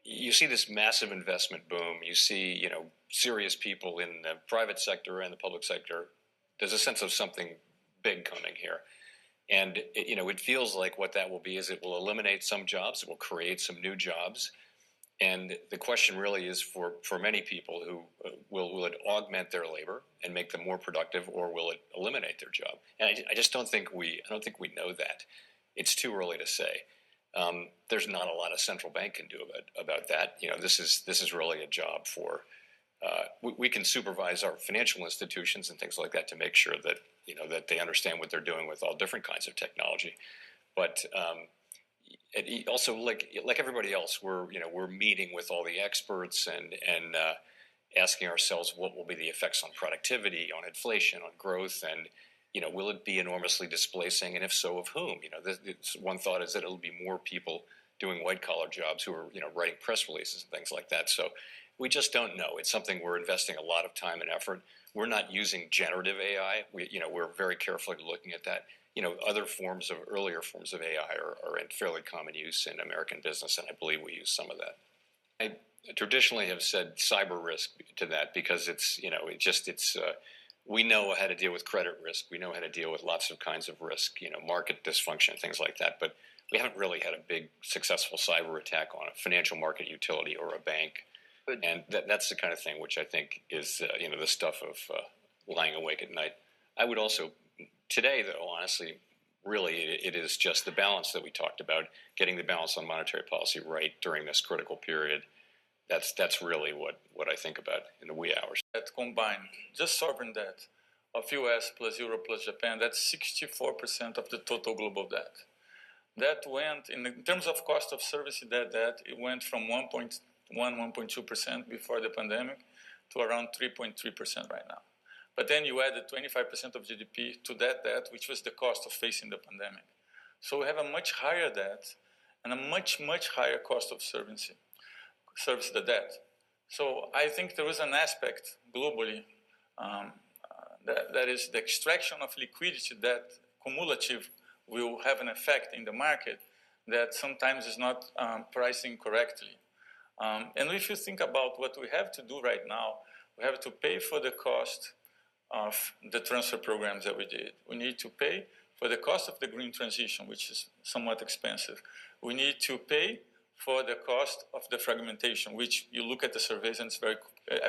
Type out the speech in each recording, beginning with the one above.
you see this massive investment boom. You see, serious people in the private sector and the public sector. There's a sense of something big coming here. And, it feels like what that will be is it will eliminate some jobs. It will create some new jobs. And the question really is for many people who will it augment their labor and make them more productive, or will it eliminate their job? And I just don't think we know that. It's too early to say. There's not a lot a central bank can do about that. This is really a job for we can supervise our financial institutions and things like that to make sure that that they understand what they're doing with all different kinds of technology. But it also, like everybody else, we're meeting with all the experts and asking ourselves what will be the effects on productivity, on inflation, on growth, and will it be enormously displacing, and if so, of whom? One thought is that it'll be more people doing white collar jobs who are writing press releases and things like that. So we just don't know. It's something we're investing a lot of time and effort. We're not using generative AI. We're very carefully looking at that. Earlier forms of AI are in fairly common use in American business, and I believe we use some of that. I traditionally have said cyber risk to that because we know how to deal with credit risk. We know how to deal with lots of kinds of risk, market dysfunction, things like that. But we haven't really had a big successful cyber attack on a financial market utility or a bank. And that's the kind of thing which I think is, the stuff of lying awake at night. I would also, today, though, honestly, really, it is just the balance that we talked about, getting the balance on monetary policy right during this critical period. That's really what I think about in the wee hours. That combined, just sovereign debt of US plus Euro plus Japan, that's 64% of the total global debt. That went, in terms of cost of service, that it went from 1.2% before the pandemic to around 3.3% right now. But then you added 25% of GDP to that debt, which was the cost of facing the pandemic. So we have a much higher debt and a much, much higher cost of service the debt. So I think there is an aspect globally that is the extraction of liquidity that cumulative will have an effect in the market that sometimes is not pricing correctly. And if you think about what we have to do right now, we have to pay for the cost of the transfer programs that we did. We need to pay for the cost of the green transition, which is somewhat expensive. We need to pay for the cost of the fragmentation, which you look at the surveys and it's very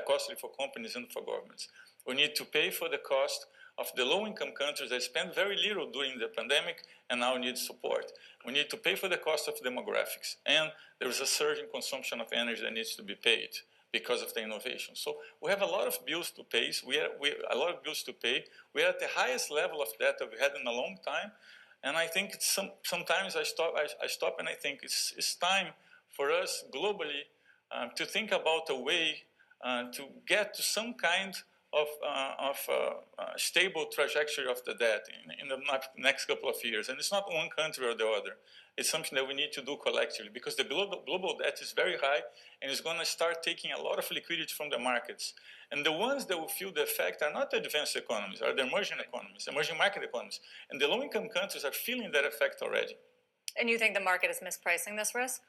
costly for companies and for governments. We need to pay for the cost of the low-income countries that spent very little during the pandemic and now need support. We need to pay for the cost of demographics. And there is a surge in consumption of energy that needs to be paid because of the innovation. So we have a lot of bills to pay. We a lot of bills to pay. We are at the highest level of debt that we had in a long time. And I think sometimes I stop and I think it's time for us globally to think about a way to get to some kind of stable trajectory of the debt in the next couple of years. And it's not one country or the other. It's something that we need to do collectively because the global debt is very high and it's going to start taking a lot of liquidity from the markets. And the ones that will feel the effect are not the advanced economies, are the emerging economies, emerging market economies. And the low-income countries are feeling that effect already. And you think the market is mispricing this risk?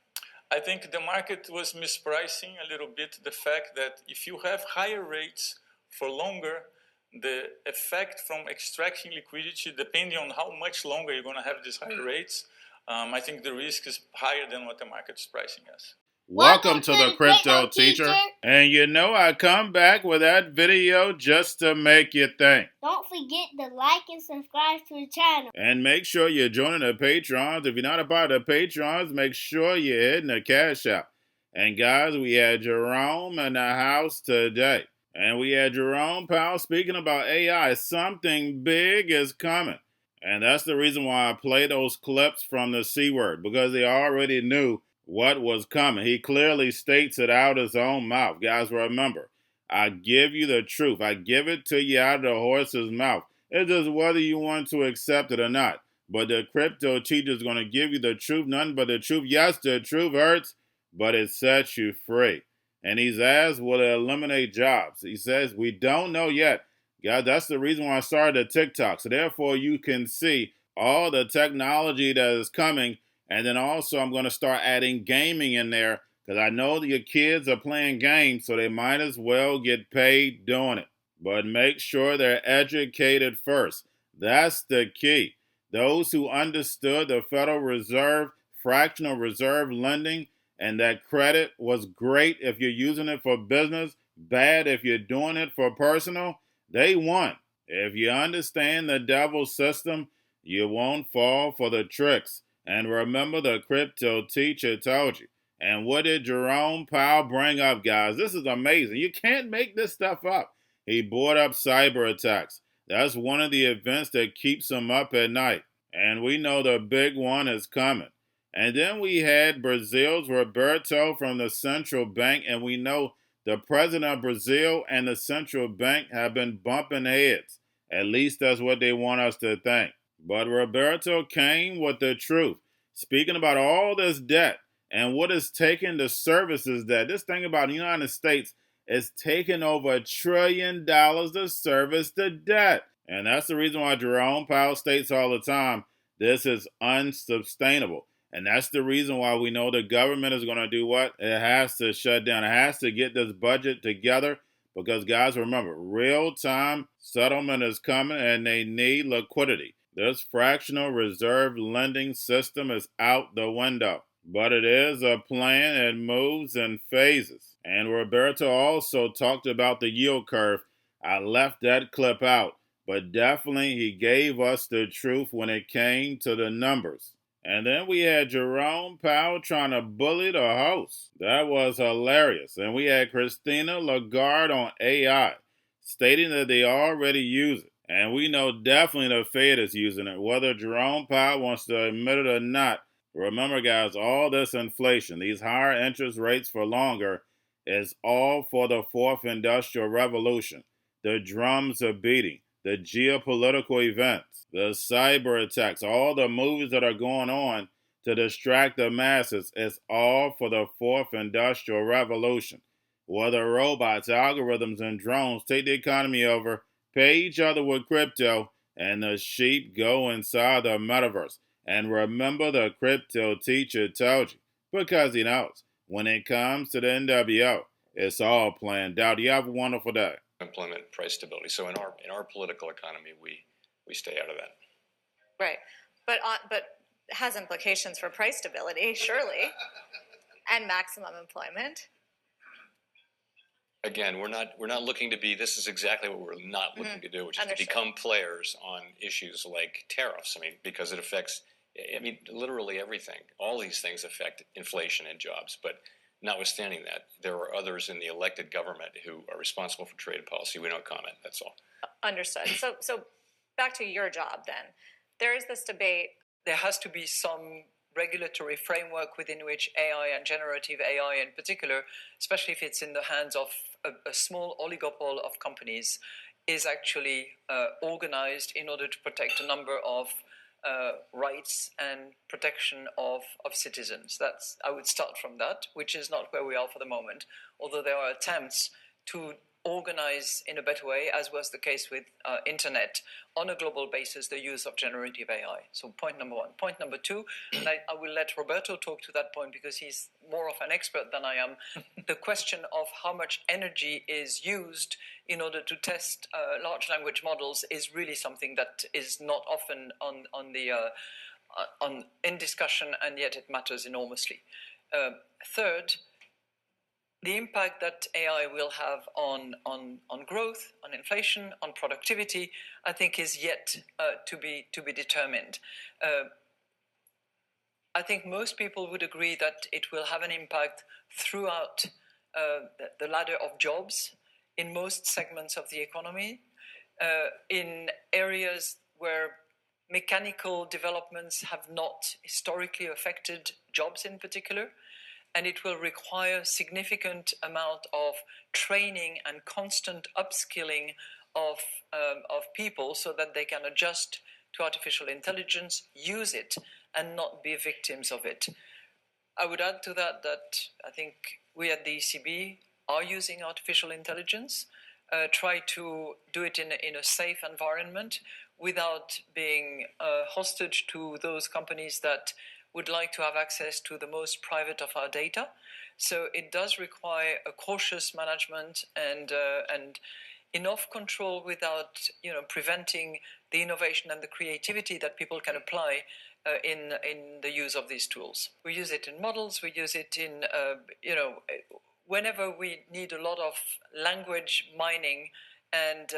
I think the market was mispricing a little bit the fact that if you have higher rates for longer, the effect from extracting liquidity, depending on how much longer you're going to have these higher rates, I think the risk is higher than what the market's pricing as. Welcome to the Crypto Teacher. And I come back with that video just to make you think. Don't forget to like and subscribe to the channel. And make sure you're joining the Patreons. If you're not a part of the Patreons, make sure you're hitting the Cash App. And guys, we had Jerome in the house today. And we had Jerome Powell speaking about AI. Something big is coming. And that's the reason why I play those clips from the C word, because they already knew what was coming. He clearly states it out his own mouth. Guys, remember, I give you the truth. I give it to you out of the horse's mouth. It's just whether you want to accept it or not. But the Crypto Teacher is going to give you the truth, nothing but the truth. Yes, the truth hurts, but it sets you free. And he's asked, will it eliminate jobs? He says, we don't know yet. Guys, that's the reason why I started a TikTok. So therefore, you can see all the technology that is coming. And then also, I'm going to start adding gaming in there because I know that your kids are playing games, so they might as well get paid doing it. But make sure they're educated first. That's the key. Those who understood the Federal Reserve fractional reserve lending and that credit was great if you're using it for business, bad if you're doing it for personal, they won. If you understand the devil's system, you won't fall for the tricks. And remember, the crypto teacher told you. And what did Jerome Powell bring up, guys? This is amazing. You can't make this stuff up. He brought up cyber attacks. That's one of the events that keeps him up at night. And we know the big one is coming. And then we had Brazil's Roberto from the central bank, and we know the president of Brazil and the central bank have been bumping heads. At least that's what they want us to think. But Roberto came with the truth, speaking about all this debt and what is taking the services debt. This thing about the United States is taking over $1 trillion to service the debt. And that's the reason why Jerome Powell states all the time, this is unsustainable. And that's the reason why we know the government is going to do what? It has to shut down. It has to get this budget together because, guys, remember, real-time settlement is coming and they need liquidity. This fractional reserve lending system is out the window. But it is a plan and moves in phases. And Roberto also talked about the yield curve. I left that clip out. But definitely he gave us the truth when it came to the numbers. And then we had Jerome Powell trying to bully the host. That was hilarious. And we had Christina Lagarde on AI, stating that they already use it. And we know definitely the Fed is using it, whether Jerome Powell wants to admit it or not. Remember, guys, all this inflation, these higher interest rates for longer, is all for the fourth industrial revolution. The drums are beating. The geopolitical events, the cyber attacks, all the movies that are going on to distract the masses, it's all for the fourth industrial revolution. Whether robots, algorithms, and drones take the economy over, pay each other with crypto, and the sheep go inside the metaverse. And remember, the crypto teacher told you, because he knows, when it comes to the NWO, it's all planned out. You have a wonderful day. Employment, price stability. So in our political economy, we stay out of that. Right, but it has implications for price stability, surely, and maximum employment. Again, we're not looking to be. This is exactly what we're not looking to do, which is Understood. to become players on issues like tariffs. I mean, because it affects. I mean, literally everything. All these things affect inflation and jobs, but. Notwithstanding that, there are others in the elected government who are responsible for trade policy. We don't comment. That's all. Understood. So back to your job then. There is this debate. There has to be some regulatory framework within which AI and generative AI in particular, especially if it's in the hands of a small oligopoly of companies, is actually organized in order to protect a number of rights and protection of citizens. I would start from that, which is not where we are for the moment, although there are attempts to organize in a better way, as was the case with internet, on a global basis, the use of generative AI. So point number one. Point number two, and I will let Roberto talk to that point because he's more of an expert than I am, the question of how much energy is used in order to test large language models is really something that is not often in discussion, and yet it matters enormously. Third, the impact that AI will have on growth, on inflation, on productivity, I think is yet to be determined. I think most people would agree that it will have an impact throughout the ladder of jobs in most segments of the economy, in areas where mechanical developments have not historically affected jobs in particular. And it will require significant amount of training and constant upskilling of people so that they can adjust to artificial intelligence, use it, and not be victims of it. I would add to that I think we at the ECB are using artificial intelligence, try to do it in a safe environment without being hostage to those companies that would like to have access to the most private of our data. So it does require a cautious management and enough control without preventing the innovation and the creativity that people can apply in the use of these tools. We use it in models. We use it in whenever we need a lot of language mining, and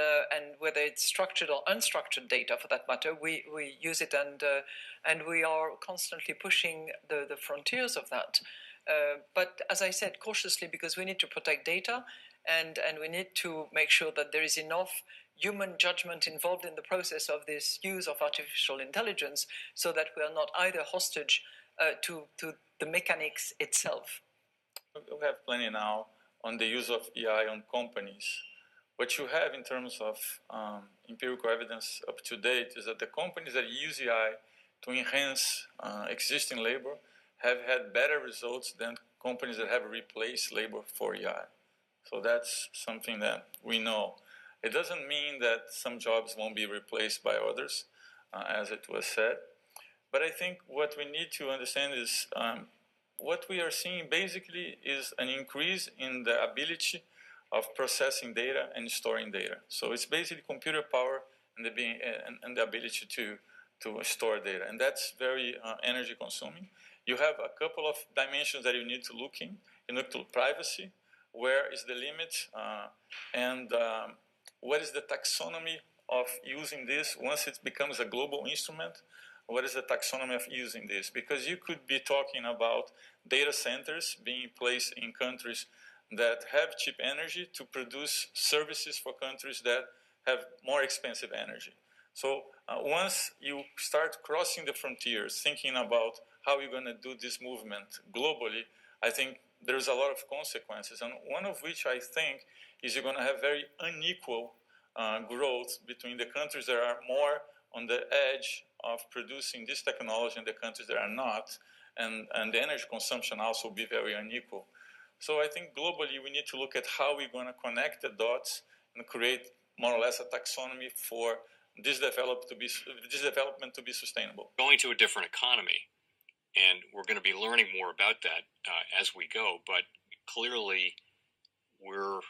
whether it's structured or unstructured data for that matter, we use it, and we are constantly pushing the frontiers of that. But as I said, cautiously, because we need to protect data, and we need to make sure that there is enough human judgment involved in the process of this use of artificial intelligence, so that we are not either hostage to the mechanics itself. We have plenty now on the use of AI on companies. What you have in terms of empirical evidence up to date is that the companies that use AI to enhance existing labor have had better results than companies that have replaced labor for AI. So that's something that we know. It doesn't mean that some jobs won't be replaced by others, as it was said. But I think what we need to understand is what we are seeing basically is an increase in the ability of processing data and storing data. So it's basically computer power and the ability to store data. And that's very energy consuming. You have a couple of dimensions that you need to look in. You look to privacy. Where is the limit? And what is the taxonomy of using this once it becomes a global instrument? What is the taxonomy of using this? Because you could be talking about data centers being placed in countries that have cheap energy to produce services for countries that have more expensive energy. So once you start crossing the frontiers, thinking about how you're going to do this movement globally, I think there's a lot of consequences. And one of which I think is you're going to have very unequal growth between the countries that are more on the edge of producing this technology and the countries that are not. And the energy consumption also be very unequal. So I think globally we need to look at how we're going to connect the dots and create more or less a taxonomy for this development to be sustainable. Going to a different economy, and we're going to be learning more about that as we go. But clearly, we're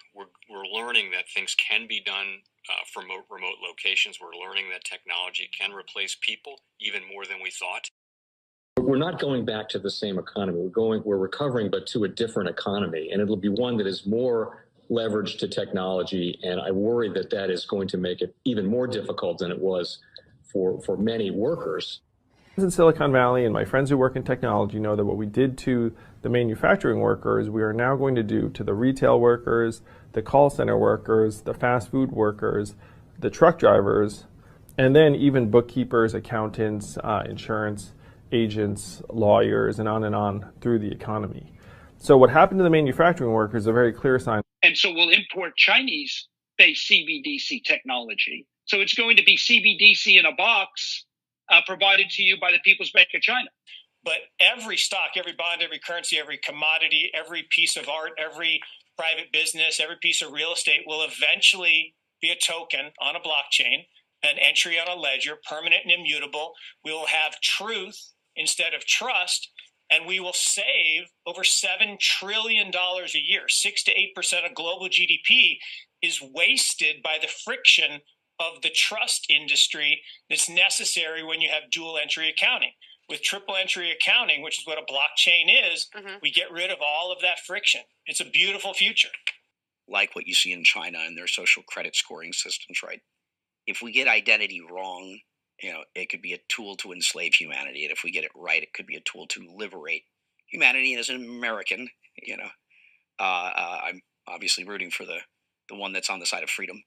learning that things can be done from remote locations. We're learning that technology can replace people even more than we thought. We're not going back to the same economy. We're recovering, but to a different economy, and it'll be one that is more leveraged to technology. And I worry that that is going to make it even more difficult than it was for many workers. In Silicon Valley, and my friends who work in technology know that what we did to the manufacturing workers, we are now going to do to the retail workers, the call center workers, the fast food workers, the truck drivers, and then even bookkeepers, accountants, insurance agents, lawyers, and on through the economy. So what happened to the manufacturing workers is a very clear sign. And so we'll import Chinese-based CBDC technology. So it's going to be CBDC in a box provided to you by the People's Bank of China. But every stock, every bond, every currency, every commodity, every piece of art, every private business, every piece of real estate will eventually be a token on a blockchain, an entry on a ledger, permanent and immutable. We will have truth instead of trust, and we will save over $7 trillion a year. 6 to 8% of global GDP is wasted by the friction of the trust industry that's necessary when you have dual entry accounting. With triple entry accounting, which is what a blockchain is, we get rid of all of that friction. It's a beautiful future. Like what you see in China and their social credit scoring systems, right? If we get identity wrong, it could be a tool to enslave humanity. And if we get it right, it could be a tool to liberate humanity. And as an American, I'm obviously rooting for the one that's on the side of freedom.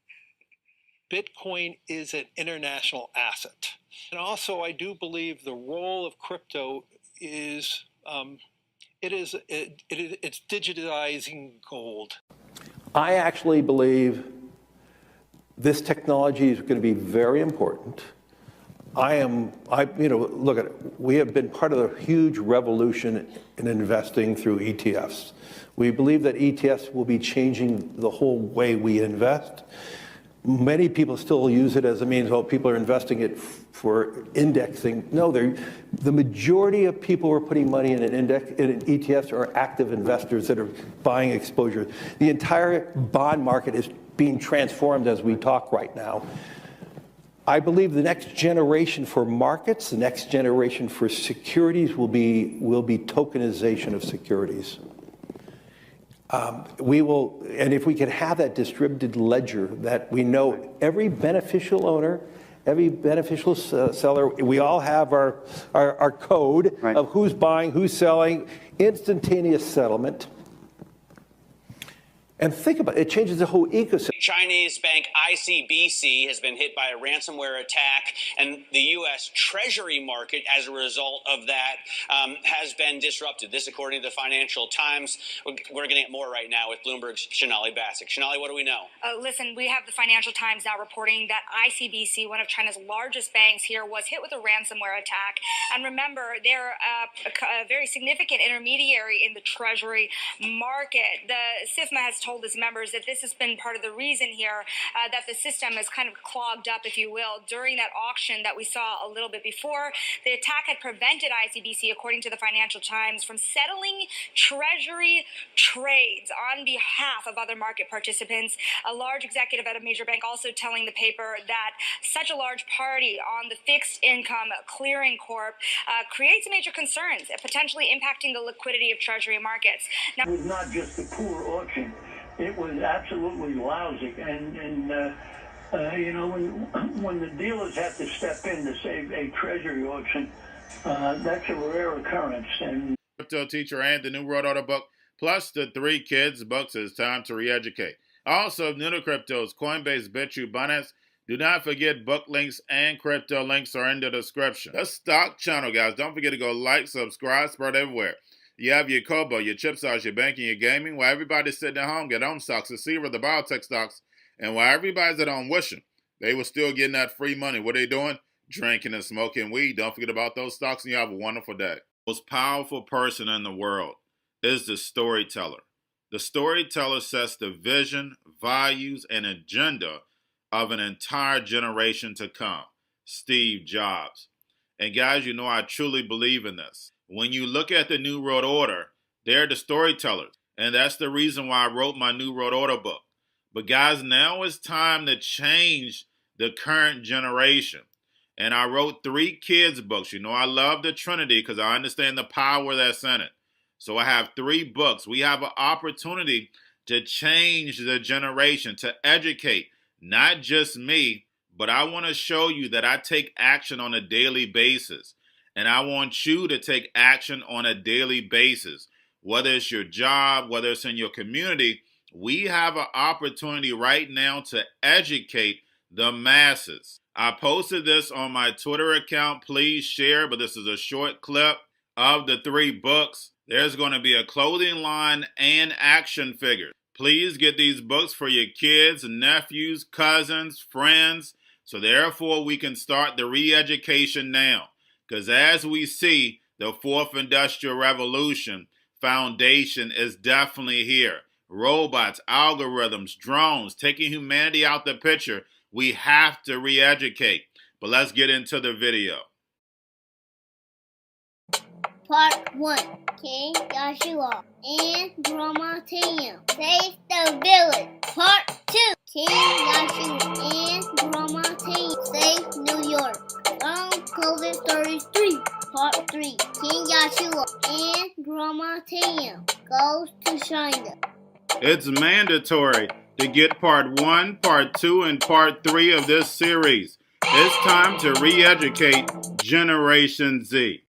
Bitcoin is an international asset. And also, I do believe the role of crypto is, it's digitizing gold. I actually believe this technology is going to be very important. Look at it. We have been part of a huge revolution in investing through ETFs. We believe that ETFs will be changing the whole way we invest. Many people still use it as a means, well, people are investing it for indexing. No, the majority of people who are putting money in in ETFs are active investors that are buying exposure. The entire bond market is being transformed as we talk right now. I believe the next generation for markets, the next generation for securities will be tokenization of securities. We will, and if we can have that distributed ledger that we know every beneficial owner, every beneficial seller, we all have our code of who's buying, who's selling, instantaneous settlement. And think about it, it changes the whole ecosystem. Chinese bank ICBC has been hit by a ransomware attack, and the U.S. Treasury market, as a result of that, has been disrupted. This, according to the Financial Times. We're getting it more right now with Bloomberg's Shonali Basak. Shonali, what do we know? Listen, we have the Financial Times now reporting that ICBC, one of China's largest banks here, was hit with a ransomware attack. And remember, they're a very significant intermediary in the Treasury market. The SIFMA has told its members that this has been part of the reason here that the system is kind of clogged up, if you will, during that auction that we saw a little bit before. The attack had prevented ICBC, according to the Financial Times, from settling Treasury trades on behalf of other market participants. A large executive at a major bank also telling the paper that such a large party on the fixed income clearing corp creates major concerns, potentially impacting the liquidity of Treasury markets. Now, it was not just a poor auction. It was absolutely lousy, and you know, when the dealers have to step in to save a treasury auction, that's a rare occurrence. And Cryptoteacher and the new World Order book, plus the 3 kids books, is time to re-educate. Also, new to cryptos, Coinbase, Bitrue, Binance. Do not forget book links and crypto links are in the description. The stock channel, guys. Don't forget to go like, subscribe, spread everywhere. You have your Kobo, your chip stocks, your banking, your gaming. While everybody's sitting at home, get home stocks, the Seaver, the biotech stocks. And while everybody's at home wishing, they were still getting that free money. What are they doing? Drinking and smoking weed. Don't forget about those stocks, and you have a wonderful day. The most powerful person in the world is the storyteller. The storyteller sets the vision, values, and agenda of an entire generation to come. Steve Jobs. And guys, you know I truly believe in this. When you look at the New World Order, they're the storytellers. And that's the reason why I wrote my New World Order book. But guys, now it's time to change the current generation. And I wrote 3 kids books. You know I love the Trinity because I understand the power that's in it. So I have 3 books. We have an opportunity to change the generation, to educate, not just me, but I want to show you that I take action on a daily basis. And I want you to take action on a daily basis. Whether it's your job, whether it's in your community, we have an opportunity right now to educate the masses. I posted this on my Twitter account. Please share, but this is a short clip of the 3 books. There's going to be a clothing line and action figures. Please get these books for your kids, nephews, cousins, friends, so therefore we can start the re-education now. Because as we see, the 4th Industrial Revolution foundation is definitely here. Robots, algorithms, drones, taking humanity out the picture. We have to re-educate. But let's get into the video. Part 1. King Joshua and Grandma Tam save the village. Part 2. King Joshua and Grandma Tam save New York from COVID 33. Part 3. King Joshua and Grandma Tam goes to China. It's mandatory to get part 1, part 2, and part 3 of this series. It's time to re-educate Generation Z.